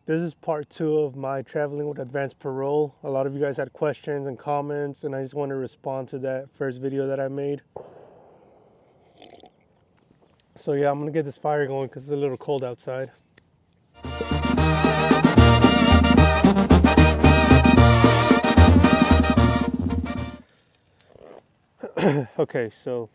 This is part 2 of my traveling with advanced parole. A lot of you guys had questions and comments, and I just want to respond to that first video that I made. So yeah, I'm gonna get this fire going because it's a little cold outside. Okay, so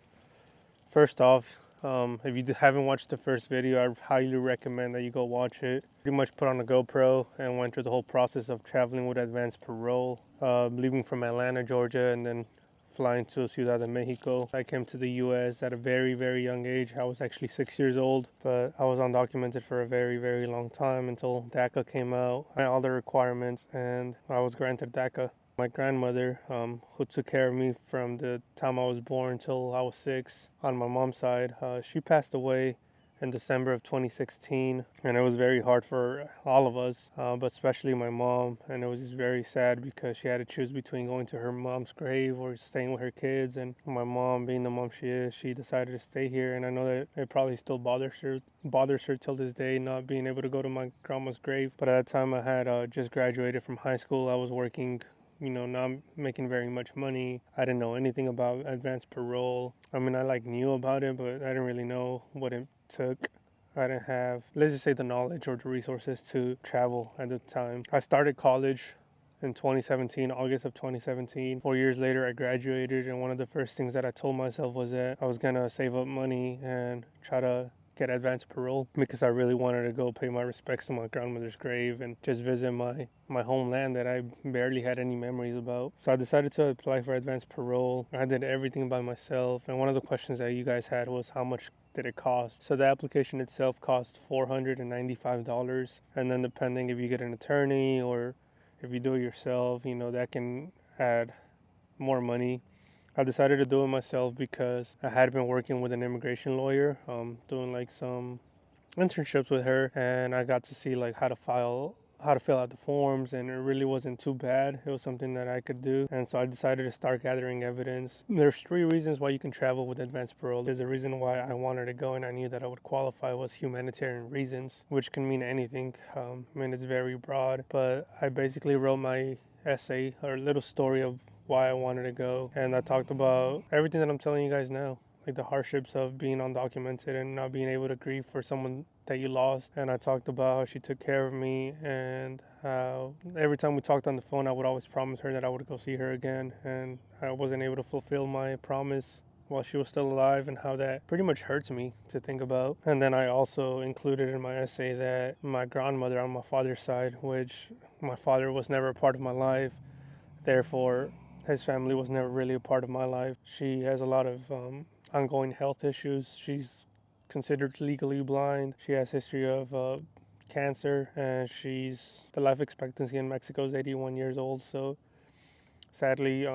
first off, if you haven't watched the first video, I highly recommend that you go watch it. Pretty much put on a GoPro and went through the whole process of traveling with advanced parole, leaving from Atlanta, Georgia, and then flying to Ciudad de Mexico. I came to the U.S. at a very, very young age. I was actually 6 years old, but I was undocumented for a very, very long time until DACA came out, all the requirements, and I was granted DACA. My grandmother, who took care of me from the time I was born until I was 6 on my mom's side, she passed away in December of 2016, and it was very hard for all of us, but especially my mom. And it was just very sad because she had to choose between going to her mom's grave or staying with her kids. And my mom, being the mom she is, she decided to stay here. And I know that it probably still bothers her till this day, not being able to go to my grandma's grave. But at that time, I had just graduated from high school. I was working, not making very much money. I didn't know anything about advanced parole. I mean, I knew about it, but I didn't really know what it took. I didn't have, let's just say, the knowledge or the resources to travel at the time. I started college in 2017, August of 2017. 4 years later, I graduated, and one of the first things that I told myself was that I was gonna save up money and try to get advanced parole because I really wanted to go pay my respects to my grandmother's grave and just visit my homeland that I barely had any memories about. So I decided to apply for advanced parole. I did everything by myself, and one of the questions that you guys had was how much did it cost. So the application itself cost $495, and then depending if you get an attorney or if you do it yourself, that can add more money. I decided to do it myself because I had been working with an immigration lawyer, doing some internships with her, and I got to see how to fill out the forms, and it really wasn't too bad. It was something that I could do, and so I decided to start gathering evidence. There's 3 reasons why you can travel with advanced parole. There's a reason why I wanted to go and I knew that I would qualify was humanitarian reasons, which can mean anything. It's very broad, but I basically wrote my essay or little story of why I wanted to go, and I talked about everything that I'm telling you guys now, like the hardships of being undocumented and not being able to grieve for someone that you lost. And I talked about how she took care of me, and how every time we talked on the phone I would always promise her that I would go see her again, and I wasn't able to fulfill my promise while she was still alive, and how that pretty much hurts me to think about. And then I also included in my essay that my grandmother on my father's side, which my father was never a part of my life, therefore his family was never really a part of my life. She has a lot of ongoing health issues. She's considered legally blind. She has history of cancer, and the life expectancy in Mexico is 81 years old. So sadly,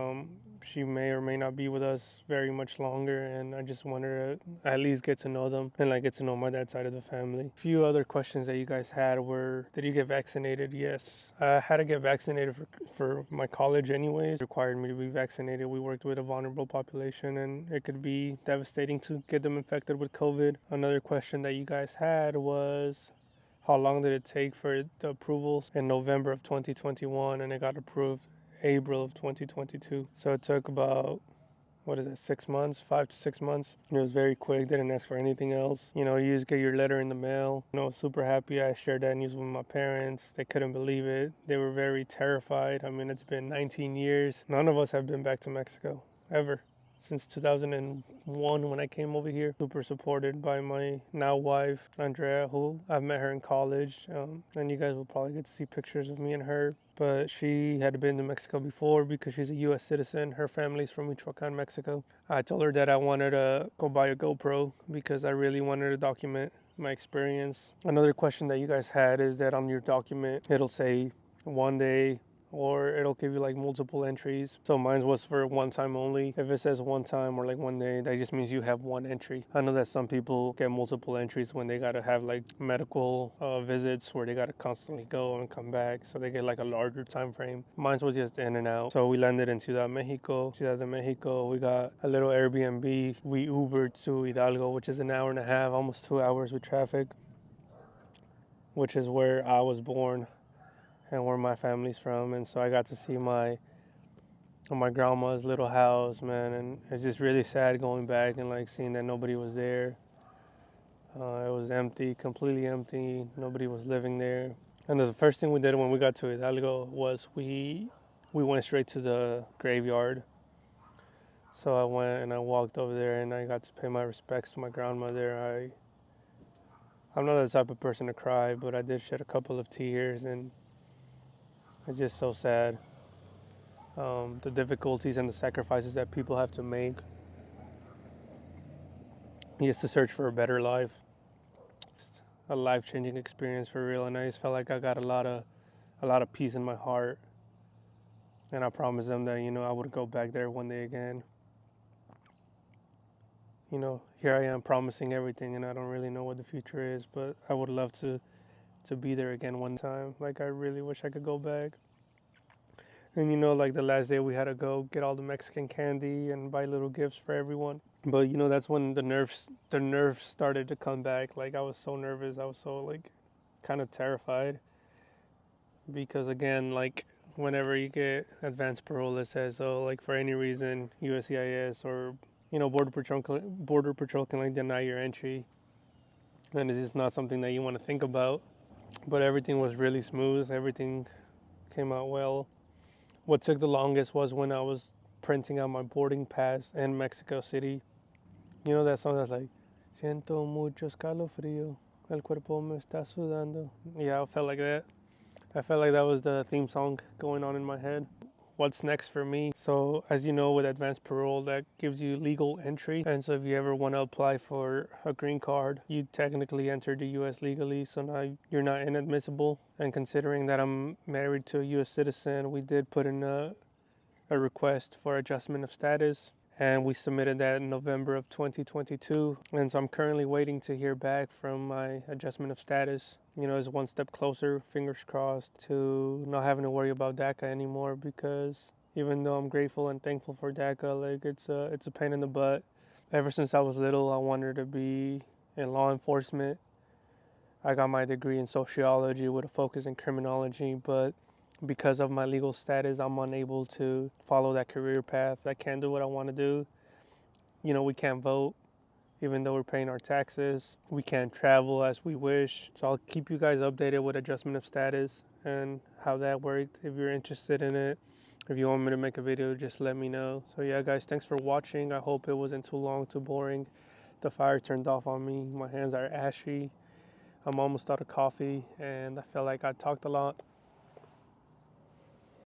she may or may not be with us very much longer, and I just wanted to at least get to know them and get to know my dad's side of the family. A few other questions that you guys had were, did you get vaccinated? Yes, I had to get vaccinated for my college anyways. It required me to be vaccinated. We worked with a vulnerable population, and it could be devastating to get them infected with COVID. Another question that you guys had was, how long did it take for the approvals? In November of 2021, and it got approved April of 2022. So it took about, 6 months, 5 to 6 months. It was very quick, didn't ask for anything else. You just get your letter in the mail. I was super happy. I shared that news with my parents. They couldn't believe it. They were very terrified. It's been 19 years. None of us have been back to Mexico, ever. Since 2001 when I came over here. Super supported by my now wife, Andrea, who I've met her in college. And you guys will probably get to see pictures of me and her. But she had been to Mexico before because she's a U.S. citizen. Her family's from Michoacan, Mexico. I told her that I wanted to go buy a GoPro because I really wanted to document my experience. Another question that you guys had is that on your document, it'll say 1 day, or it'll give you multiple entries. So mine was for one time only. If it says one time or 1 day, that just means you have one entry. I know that some people get multiple entries when they gotta have medical visits where they gotta constantly go and come back, so they get a larger time frame. Mine was just in and out. So we landed in Ciudad de Mexico. We got a little Airbnb. We Ubered to Hidalgo, which is an hour and a half, almost 2 hours with traffic. which is where I was born and where my family's from. And so I got to see my grandma's little house, man, and it's just really sad going back and like seeing that nobody was there. It was empty, completely empty. Nobody was living there. And the first thing we did when we got to Hidalgo was we went straight to the graveyard. So I went and I walked over there and I got to pay my respects to my grandmother. I'm not the type of person to cry, but I did shed a couple of tears, and it's just so sad. The difficulties and the sacrifices that people have to make just to search for a better life. It's a life-changing experience for real, and I just felt like I got a lot of peace in my heart. And I promised them that I would go back there one day again. Here I am promising everything, and I don't really know what the future is, but I would love to be there again one time. Like, I really wish I could go back. And like the last day we had to go get all the Mexican candy and buy little gifts for everyone. But that's when the nerves started to come back. Like, I was so nervous. I was so like kind of terrified because, again, like whenever you get advanced parole, it says, oh, like for any reason USCIS or border patrol can like deny your entry, and it's just not something that you want to think about. But everything was really smooth. Everything came out well. What took the longest was when I was printing out my boarding pass in Mexico City. You know that song that's like, siento mucho escalofrío, el cuerpo me está sudando. Yeah, I felt like that. I felt like that was the theme song going on in my head. What's next for me? So, as you know, with advanced parole, that gives you legal entry. And so if you ever want to apply for a green card, you technically entered the U.S. legally. So now you're not inadmissible. And considering that I'm married to a U.S. citizen, we did put in a request for adjustment of status. And we submitted that in November of 2022. And so I'm currently waiting to hear back from my adjustment of status. It's one step closer, fingers crossed, to not having to worry about DACA anymore, because even though I'm grateful and thankful for DACA, like it's a pain in the butt. Ever since I was little, I wanted to be in law enforcement. I got my degree in sociology with a focus in criminology, but because of my legal status, I'm unable to follow that career path. I can't do what I want to do. We can't vote, even though we're paying our taxes. We can't travel as we wish. So I'll keep you guys updated with adjustment of status and how that worked. If you're interested in it, if you want me to make a video, just let me know. So yeah, guys, thanks for watching. I hope it wasn't too long, too boring. The fire turned off on me. My hands are ashy. I'm almost out of coffee, and I felt like I talked a lot.